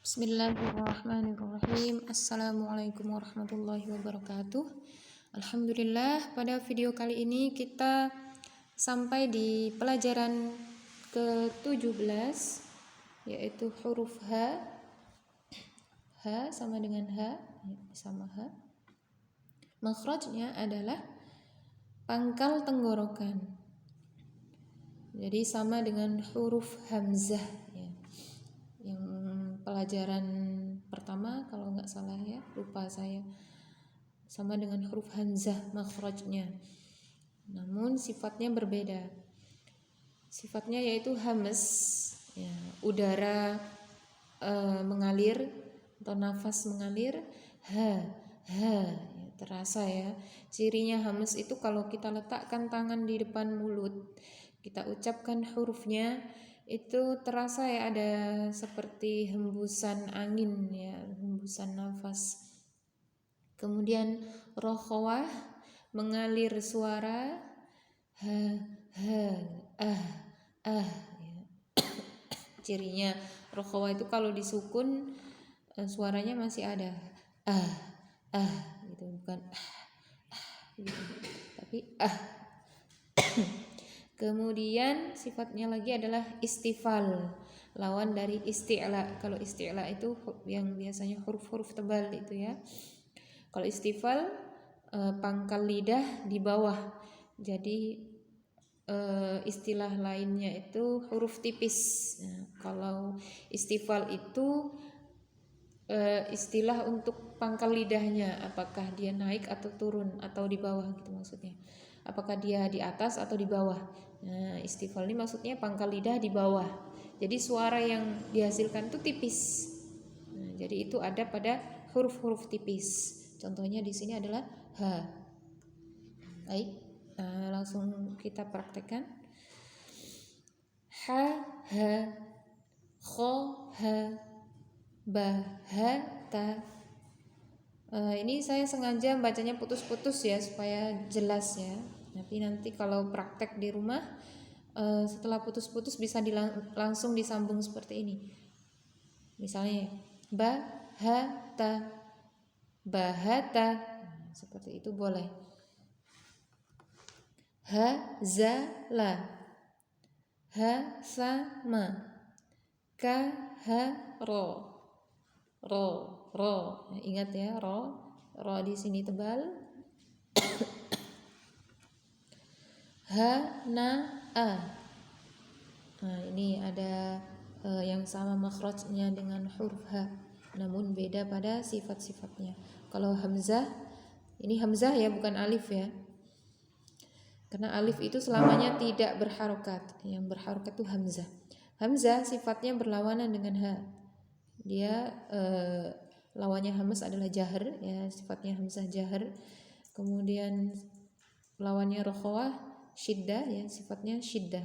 Bismillahirrahmanirrahim. Assalamualaikum warahmatullahi wabarakatuh. Alhamdulillah, pada video kali ini kita sampai di pelajaran ke-17, yaitu huruf H. H sama dengan H, sama H. Makhrajnya adalah pangkal tenggorokan. Jadi sama dengan huruf hamzah ya. Yang pelajaran pertama kalau nggak salah ya, lupa saya, sama dengan huruf hamzah makhrajnya. Namun sifatnya berbeda. Sifatnya yaitu hamas ya, udara mengalir atau nafas mengalir, ha ya, terasa ya. Cirinya hamas itu kalau kita letakkan tangan di depan mulut, kita ucapkan hurufnya, itu terasa ya, ada seperti hembusan angin ya, hembusan nafas. Kemudian rokhawah, mengalir suara, ha ya. Cirinya rokhawah itu kalau disukun suaranya masih ada gitu, bukan gitu, tapi Kemudian sifatnya lagi adalah istifal, lawan dari isti'la. Kalau isti'la itu yang biasanya huruf-huruf tebal itu ya. Kalau istifal pangkal lidah di bawah. Jadi istilah lainnya itu huruf tipis. Nah, kalau istifal itu istilah untuk pangkal lidahnya, apakah dia naik atau turun atau di bawah gitu maksudnya. Apakah dia di atas atau di bawah. Nah, istifal ini maksudnya pangkal lidah di bawah. Jadi suara yang dihasilkan itu tipis. Nah, jadi itu ada pada huruf-huruf tipis. Contohnya di sini adalah H. Baik, langsung kita praktekkan. Ha, kho, ba, ta. Ini saya sengaja bacanya putus-putus ya supaya jelas ya. Tapi nanti kalau praktek di rumah setelah putus-putus bisa langsung disambung seperti ini. Misalnya bahata, bahata, seperti itu boleh. Hazala, hasama, kaharo, ro. Ingat ya, ro di sini tebal. Hana'a. Nah, ini ada yang sama makhrajnya dengan huruf H, namun beda pada sifat-sifatnya. Kalau hamzah, ini hamzah ya, bukan alif ya. Karena alif itu selamanya tidak berharokat. Yang berharokat itu hamzah. Hamzah sifatnya berlawanan dengan H. Dia lawannya hamzah adalah jahar ya, sifatnya hamzah jahar. Kemudian lawannya rokhawah syiddah ya, sifatnya syiddah.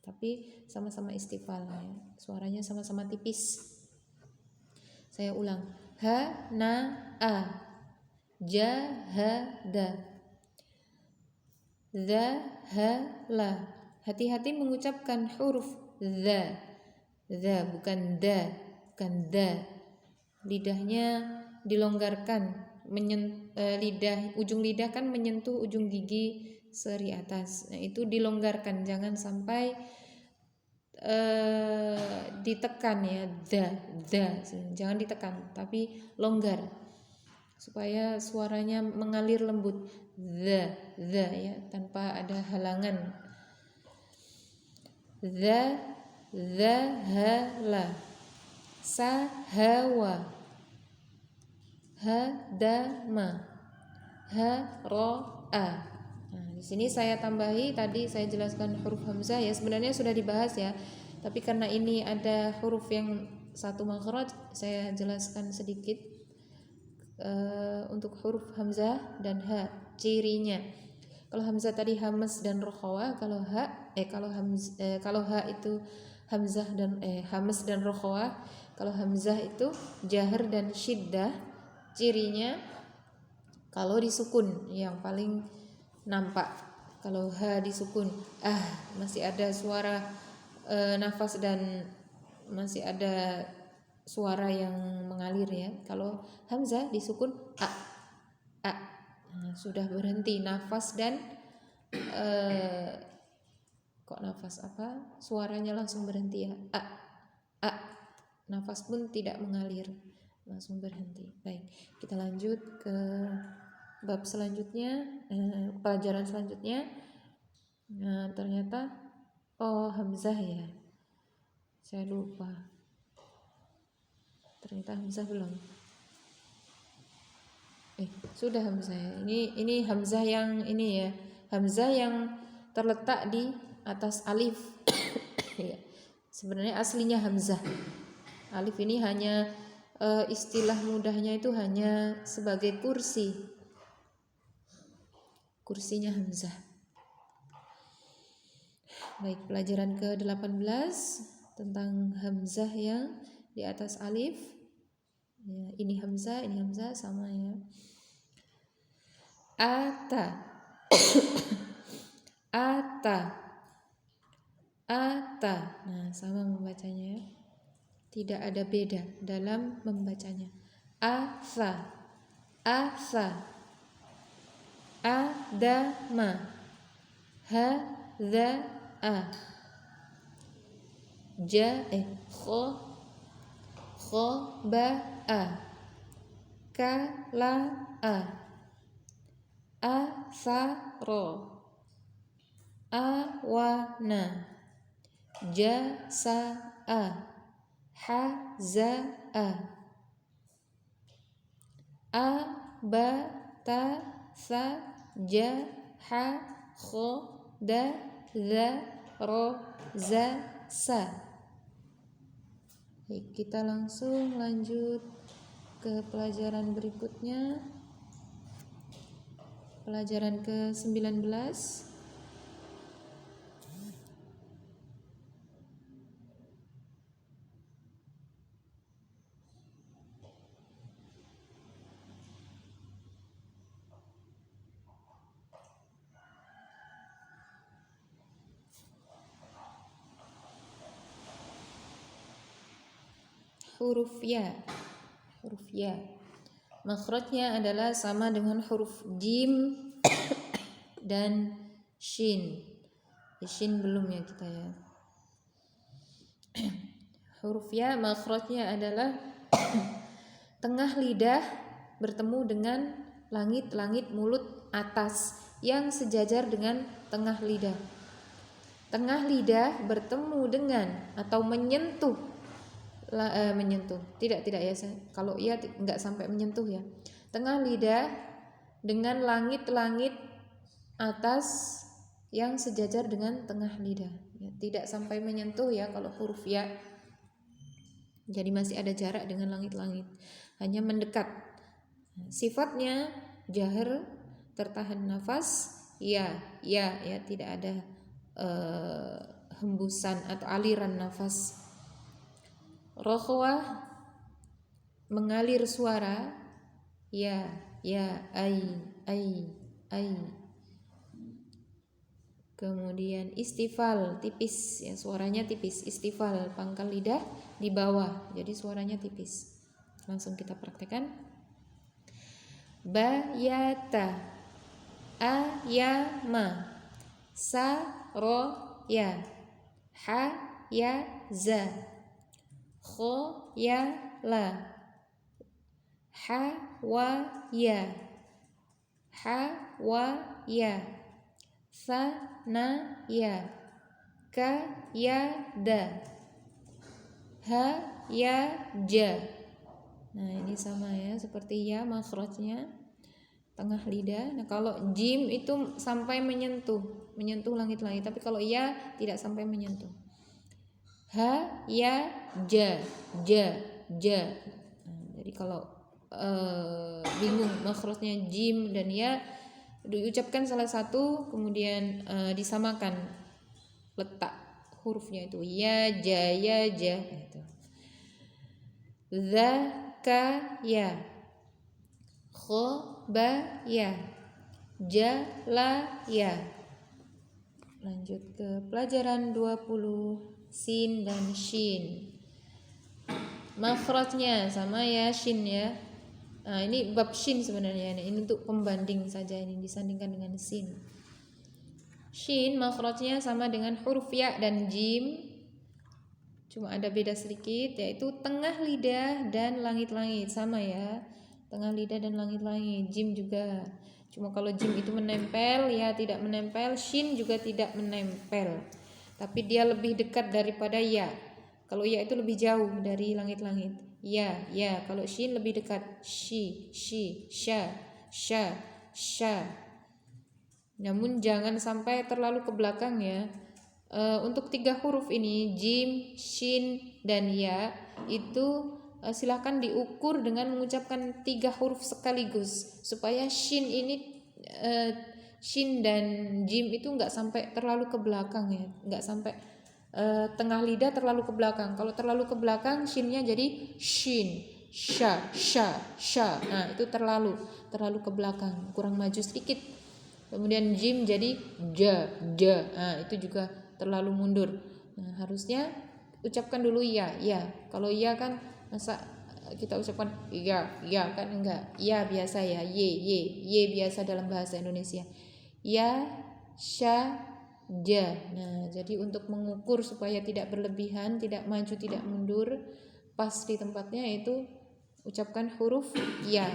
Tapi sama-sama istifal ya, suaranya sama-sama tipis. Saya ulang. Ha na a, jahada, zahala. Hati-hati mengucapkan huruf za bukan da, bukan da. Lidahnya dilonggarkan, ujung lidah kan menyentuh ujung gigi seri atas. Nah, itu dilonggarkan, jangan sampai ditekan ya, jangan ditekan, tapi longgar supaya suaranya mengalir lembut, the ya, tanpa ada halangan. Zahala, sahawa, hadama, haro'a. Nah, di sini saya tambahi, tadi saya jelaskan huruf hamzah ya, sebenarnya sudah dibahas ya, tapi karena ini ada huruf yang satu makhraj, saya jelaskan sedikit untuk huruf hamzah dan H, cirinya. Kalau hamzah tadi hamas dan rokhawah, kalau H itu hamzah dan hamas dan rokhawah. Kalau hamzah itu jahar dan syiddah. Cirinya kalau disukun yang paling nampak. Kalau H disukun, masih ada suara nafas dan masih ada suara yang mengalir ya. Kalau hamzah disukun a. Nah, sudah berhenti nafas dan suaranya langsung berhenti ya. A. Nafas pun tidak mengalir, langsung berhenti. Baik, kita lanjut ke bab selanjutnya, pelajaran selanjutnya. Nah, ternyata hamzah ya. Saya lupa. Ternyata hamzah belum. Sudah hamzah ya. Ini hamzah yang ini ya. Hamzah yang terletak di atas alif. Ya. Sebenarnya aslinya hamzah. Alif ini hanya istilah mudahnya itu hanya sebagai kursi. Kursinya hamzah. Baik, pelajaran ke-18 tentang hamzah yang di atas alif. Ya, ini hamzah sama ya. Ata. Ata. Ata. Nah, sama membacanya ya. Tidak ada beda dalam membacanya. Asa. Asa. Adama. Hadza'a. Khoba'a. Kala'a. Asaro. Awana. Jasa'a. Haza'a. Abatasa. Jaha. Khoda. Zasa. Baik, kita langsung lanjut ke pelajaran berikutnya. Pelajaran ke-19. Huruf ya. Huruf ya. Makhrajnya adalah sama dengan huruf jim dan shin. Shin belum ya kita ya. Huruf ya makhrajnya adalah tengah lidah bertemu dengan langit-langit mulut atas yang sejajar dengan tengah lidah. Tengah lidah bertemu dengan atau menyentuh tidak ya, kalau iya enggak sampai menyentuh ya. Tengah lidah dengan langit-langit atas yang sejajar dengan tengah lidah ya, tidak sampai menyentuh ya kalau huruf ya. Jadi masih ada jarak dengan langit-langit, hanya mendekat. Sifatnya jahar, tertahan nafas, ya, tidak ada hembusan atau aliran nafas. Rokhwah, mengalir suara, ya, ai. Kemudian istifal, tipis ya, suaranya tipis. Istifal, pangkal lidah di bawah, jadi suaranya tipis. Langsung kita praktekkan. Bayata, ayama, saroya, hayaza, khoyala, hawaya, sanaya, kayada, hayaja. Nah, ini sama ya seperti ya makhrajnya tengah lidah. Nah, kalau jim itu sampai menyentuh langit-langit, tapi kalau ya tidak sampai menyentuh. Ja. Nah, jadi kalau bingung makhrajnya jim dan ya, diucapkan salah satu kemudian disamakan letak hurufnya itu ya gitu. Zakaya, khobaya, jalaya. Lanjut ke pelajaran 20, sin dan shin. makhrajnya sama ya shin ya. Nah, ini bab shin sebenarnya. Ini untuk pembanding saja, ini disandingkan dengan sin. Shin makhrajnya sama dengan huruf ya dan jim. Cuma ada beda sedikit, yaitu tengah lidah dan langit-langit, sama ya. Tengah lidah dan langit-langit. Jim juga. Cuma kalau jim itu menempel, ya tidak menempel. Shin juga tidak menempel. Tapi dia lebih dekat daripada ya. Kalau ya itu lebih jauh dari langit-langit. Ya. Kalau shin lebih dekat. Shi, sha, sha. Namun jangan sampai terlalu ke belakang ya. Untuk 3 huruf ini, jim, shin, dan ya, itu silahkan diukur dengan mengucapkan 3 huruf sekaligus supaya shin ini shin dan jim itu nggak sampai terlalu ke belakang ya, nggak sampai tengah lidah terlalu ke belakang. Kalau terlalu ke belakang, shinnya jadi shin, sha. Nah, itu terlalu ke belakang, kurang maju sedikit. Kemudian jim jadi ja. Nah, itu juga terlalu mundur. Nah, harusnya ucapkan dulu ya. Kalau ya kan masa kita ucapkan ya kan enggak. Ya biasa ya, ye biasa dalam bahasa Indonesia. Ya, sha, ja. Nah, jadi untuk mengukur supaya tidak berlebihan, tidak maju, tidak mundur, pas di tempatnya itu ucapkan huruf ya.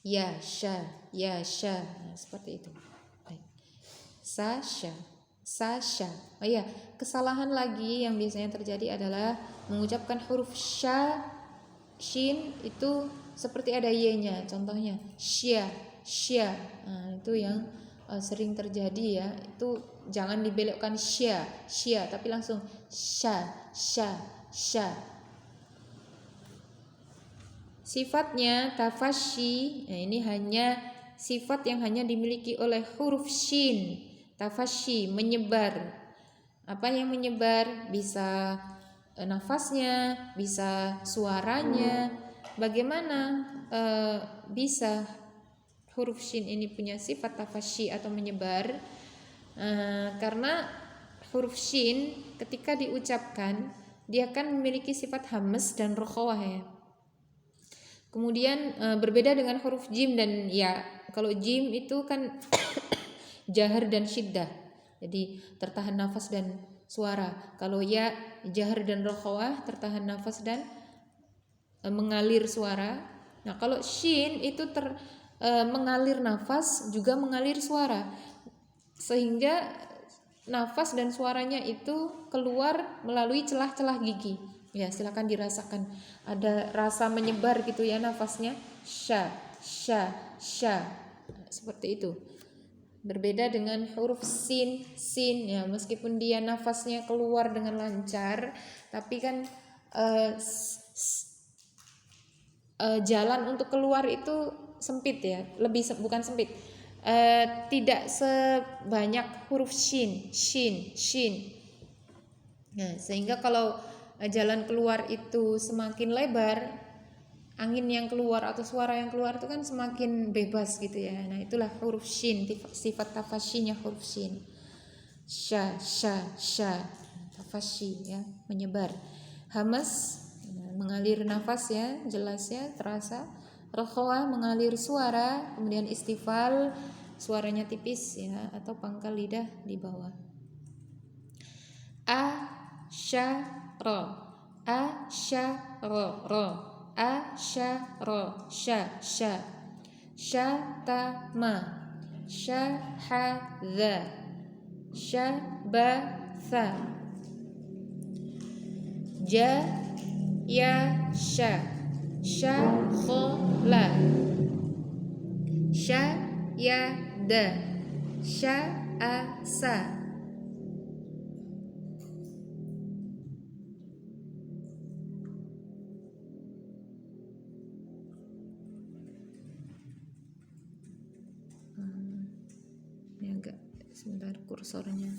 Ya, sha. Nah, seperti itu. Baik. Sasha. Oh iya, kesalahan lagi yang biasanya terjadi adalah mengucapkan huruf sha, shin itu seperti ada y-nya. Contohnya sya. Nah, itu yang sering terjadi ya. Itu jangan dibelokkan sya, tapi langsung sha. Sifatnya tafashi. Nah, ini hanya sifat yang hanya dimiliki oleh huruf shin. Tafashi, menyebar. Apa yang menyebar? Bisa nafasnya, bisa suaranya. Bagaimana bisa huruf shin ini punya sifat tafashi atau menyebar? Karena huruf shin ketika diucapkan dia akan memiliki sifat hamas dan rokhawah ya. Kemudian berbeda dengan huruf jim dan ya. Kalau jim itu kan jahar dan syiddah, jadi tertahan nafas dan suara. Kalau ya jahar dan rokhawah, tertahan nafas dan mengalir suara. Nah, kalau shin itu mengalir nafas juga mengalir suara, sehingga nafas dan suaranya itu keluar melalui celah-celah gigi. Ya, silakan dirasakan. Ada rasa menyebar gitu ya nafasnya. Sha. Seperti itu. Berbeda dengan huruf sin ya, meskipun dia nafasnya keluar dengan lancar, tapi kan jalan untuk keluar itu sempit ya, bukan sempit. Tidak sebanyak huruf shin. Nah, sehingga kalau jalan keluar itu semakin lebar, angin yang keluar atau suara yang keluar itu kan semakin bebas gitu ya. Nah, itulah huruf shin, sifat tafashinya huruf shin. Sha. Tafashi ya, menyebar. Hamas, mengalir nafas ya, jelas ya, terasa. Rokhawah, mengalir suara. Kemudian istifal, suaranya tipis ya, atau pangkal lidah di bawah. Asyara. Sya. Syatama. Syahadza. Syabatha. Jayasha. Syakhola. Syayada. Sya'asa. Ini agak sebentar kursornya.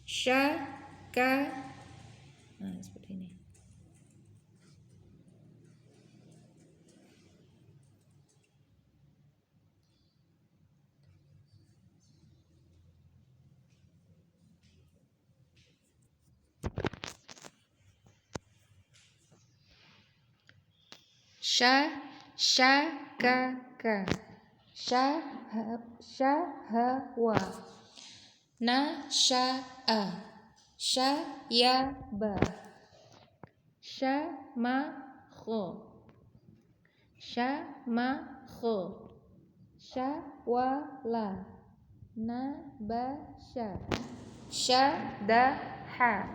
Syaka. Nah, seperti ini. syakaka, syahawa, nasya'a, syayaba, syamakho, syamakho, syawala, nabasya, syadaha,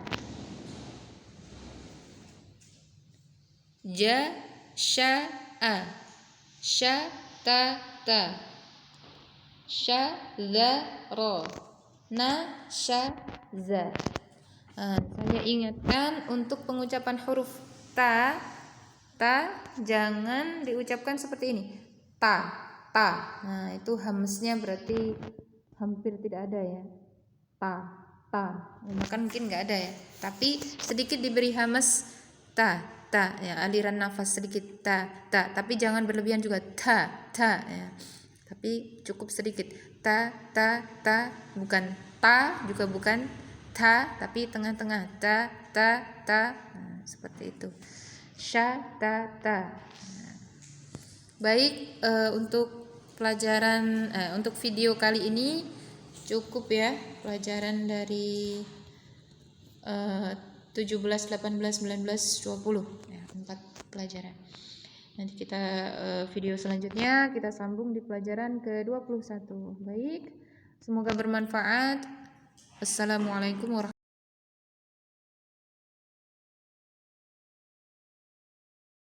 jasya'a, syatata, syadzara, nasyaza. Saya ingatkan untuk pengucapan huruf ta jangan diucapkan seperti ini. Ta. Nah, itu hamznya berarti hampir tidak ada ya. Ta. Bahkan mungkin nggak ada ya. Tapi sedikit diberi hamz ta ya, aliran nafas sedikit ta. Tapi jangan berlebihan juga ta ya. Tapi cukup sedikit. Ta, bukan ta, juga bukan ta, tapi tengah-tengah. Ta. Nah, seperti itu. Syatata. Baik, untuk pelajaran untuk video kali ini cukup ya, pelajaran dari 17, 18, 19, 20 ya, 4 pelajaran. Nanti kita video selanjutnya kita sambung di pelajaran ke-21. Baik, semoga bermanfaat. Assalamualaikum warahmatullahi wabarakatuh.